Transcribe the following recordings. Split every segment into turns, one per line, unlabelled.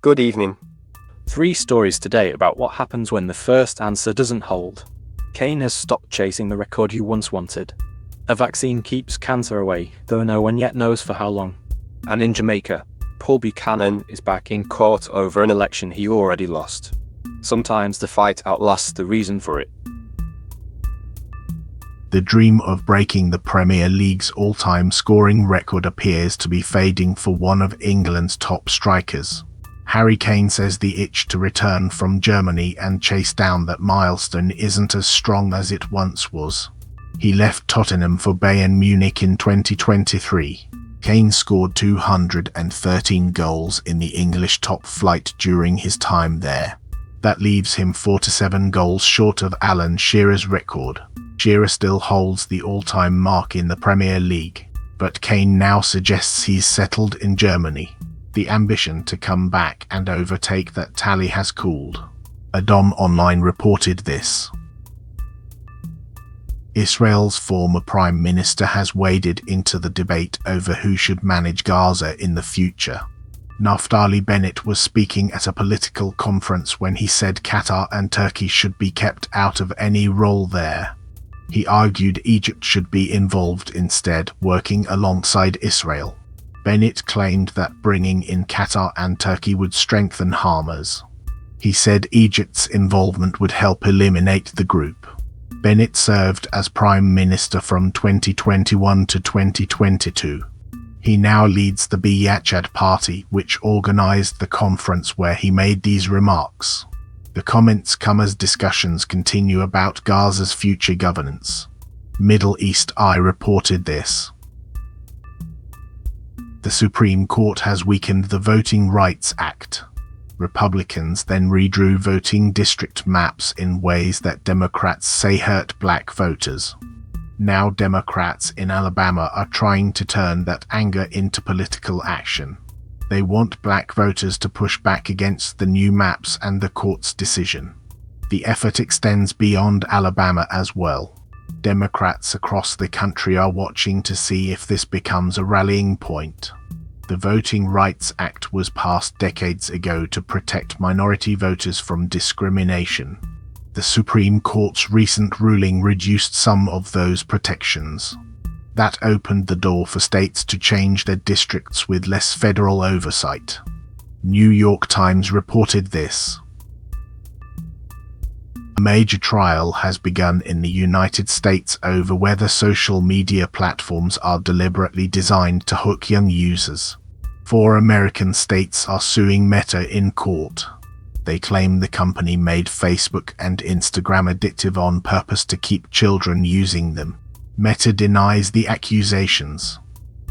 Good evening.
3 stories today about what happens when the first answer doesn't hold. Kane has stopped chasing the record he once wanted. A vaccine keeps cancer away, though no one yet knows for how long.
And in Jamaica, Paul Buchanan is back in court over an election he already lost. Sometimes the fight outlasts the reason for it.
The dream of breaking the Premier League's all-time scoring record appears to be fading for one of England's top strikers. Harry Kane says the itch to return from Germany and chase down that milestone isn't as strong as it once was. He left Tottenham for Bayern Munich in 2023. Kane scored 213 goals in the English top flight during his time there. That leaves him 47 goals short of Alan Shearer's record. Shearer still holds the all-time mark in the Premier League, but Kane now suggests he's settled in Germany. The ambition to come back and overtake that tally has cooled. Adom Online reported this. Israel's former Prime Minister has waded into the debate over who should manage Gaza in the future. Naftali Bennett was speaking at a political conference when he said Qatar and Turkey should be kept out of any role there. He argued Egypt should be involved instead, working alongside Israel. Bennett claimed that bringing in Qatar and Turkey would strengthen Hamas. He said Egypt's involvement would help eliminate the group. Bennett served as Prime Minister from 2021 to 2022. He now leads the Biyachad party, which organized the conference where he made these remarks. The comments come as discussions continue about Gaza's future governance. Middle East Eye reported this. The Supreme Court has weakened the Voting Rights Act. Republicans then redrew voting district maps in ways that Democrats say hurt black voters. Now Democrats in Alabama are trying to turn that anger into political action. They want black voters to push back against the new maps and the court's decision. The effort extends beyond Alabama as well. Democrats across the country are watching to see if this becomes a rallying point. The Voting Rights Act was passed decades ago to protect minority voters from discrimination. The Supreme Court's recent ruling reduced some of those protections. That opened the door for states to change their districts with less federal oversight. New York Times reported this. A major trial has begun in the United States over whether social media platforms are deliberately designed to hook young users. 4 American states are suing Meta in court. They claim the company made Facebook and Instagram addictive on purpose to keep children using them. Meta denies the accusations.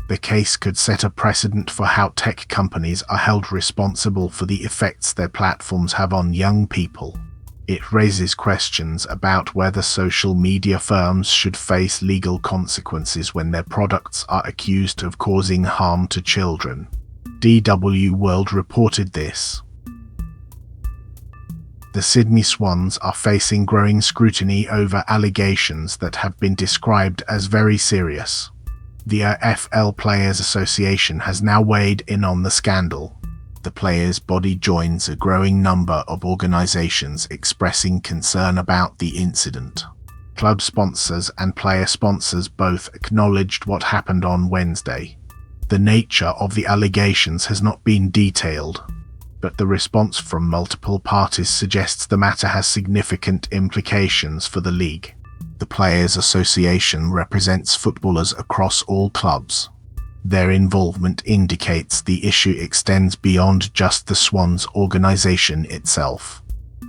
The case could set a precedent for how tech companies are held responsible for the effects their platforms have on young people. It raises questions about whether social media firms should face legal consequences when their products are accused of causing harm to children. DW World reported this. The Sydney Swans are facing growing scrutiny over allegations that have been described as very serious. The AFL Players Association has now weighed in on the scandal. The players' body joins a growing number of organisations expressing concern about the incident. Club sponsors and player sponsors both acknowledged what happened on Wednesday. The nature of the allegations has not been detailed, but the response from multiple parties suggests the matter has significant implications for the league. The Players Association represents footballers across all clubs. Their involvement indicates the issue extends beyond just the Swans organisation itself.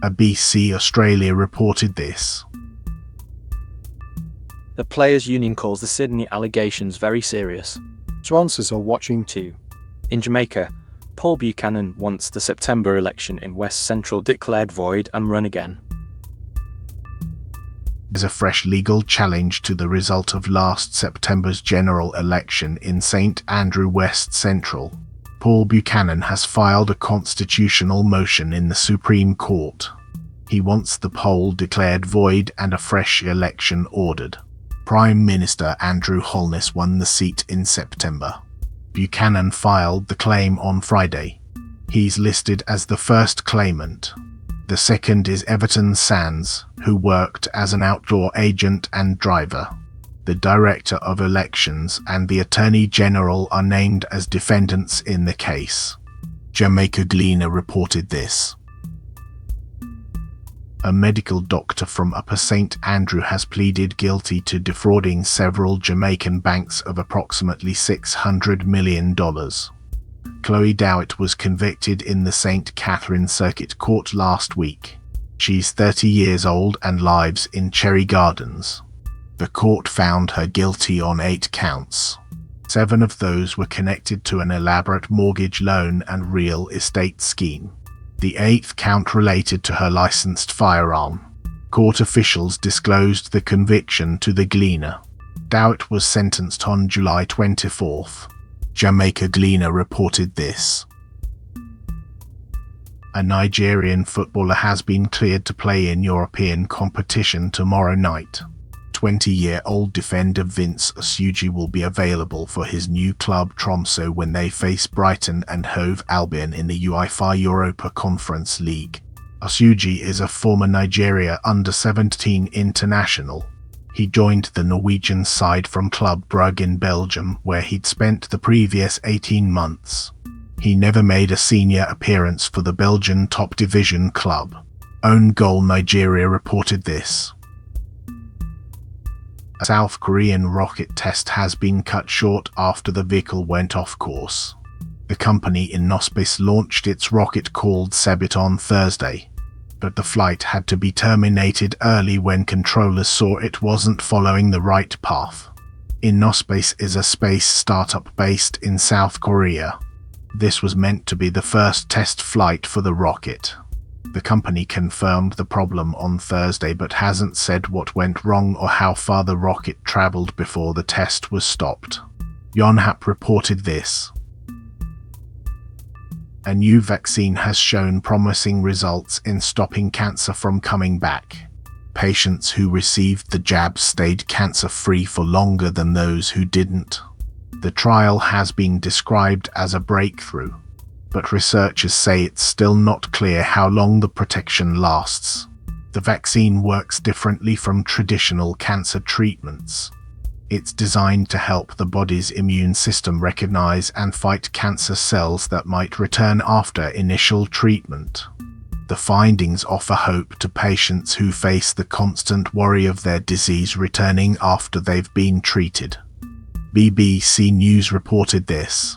ABC Australia reported this.
The Players' Union calls the Sydney allegations very serious. Swans are watching too. In Jamaica, Paul Buchanan wants the September election in West Central declared void and run again.
There's a fresh legal challenge to the result of last September's general election in St Andrew West Central. Paul Buchanan has filed a constitutional motion in the Supreme Court. He wants the poll declared void and a fresh election ordered. Prime Minister Andrew Holness won the seat in September. Buchanan filed the claim on Friday. He's listed as the first claimant. The second is Everton Sands, who worked as an outdoor agent and driver. The Director of Elections and the Attorney General are named as defendants in the case. Jamaica Gleaner reported this. A medical doctor from Upper St. Andrew has pleaded guilty to defrauding several Jamaican banks of approximately $600 million. Chloe Dowett was convicted in the St. Catherine Circuit Court last week. She's 30 years old and lives in Cherry Gardens. The court found her guilty on 8 counts. 7 of those were connected to an elaborate mortgage loan and real estate scheme. The 8th count related to her licensed firearm. Court officials disclosed the conviction to the Gleaner. Dowett was sentenced on July 24th. Jamaica Gleaner reported this. A Nigerian footballer has been cleared to play in European competition tomorrow night. 20-year-old defender Vince Osuji will be available for his new club Tromsø when they face Brighton and Hove Albion in the UEFA Europa Conference League. Osuji is a former Nigeria under-17 international. He joined the Norwegian side from Club Brugge in Belgium, where he'd spent the previous 18 months. He never made a senior appearance for the Belgian top division club. OwnGoal Nigeria reported this. A South Korean rocket test has been cut short after the vehicle went off course. The company Innospace launched its rocket called Sebit on Thursday, but the flight had to be terminated early when controllers saw it wasn't following the right path. Innospace is a space startup based in South Korea. This was meant to be the first test flight for the rocket. The company confirmed the problem on Thursday but hasn't said what went wrong or how far the rocket traveled before the test was stopped. Yonhap reported this. A new vaccine has shown promising results in stopping cancer from coming back. Patients who received the jab stayed cancer-free for longer than those who didn't. The trial has been described as a breakthrough, but researchers say it's still not clear how long the protection lasts. The vaccine works differently from traditional cancer treatments. It's designed to help the body's immune system recognize and fight cancer cells that might return after initial treatment. The findings offer hope to patients who face the constant worry of their disease returning after they've been treated. BBC News reported this.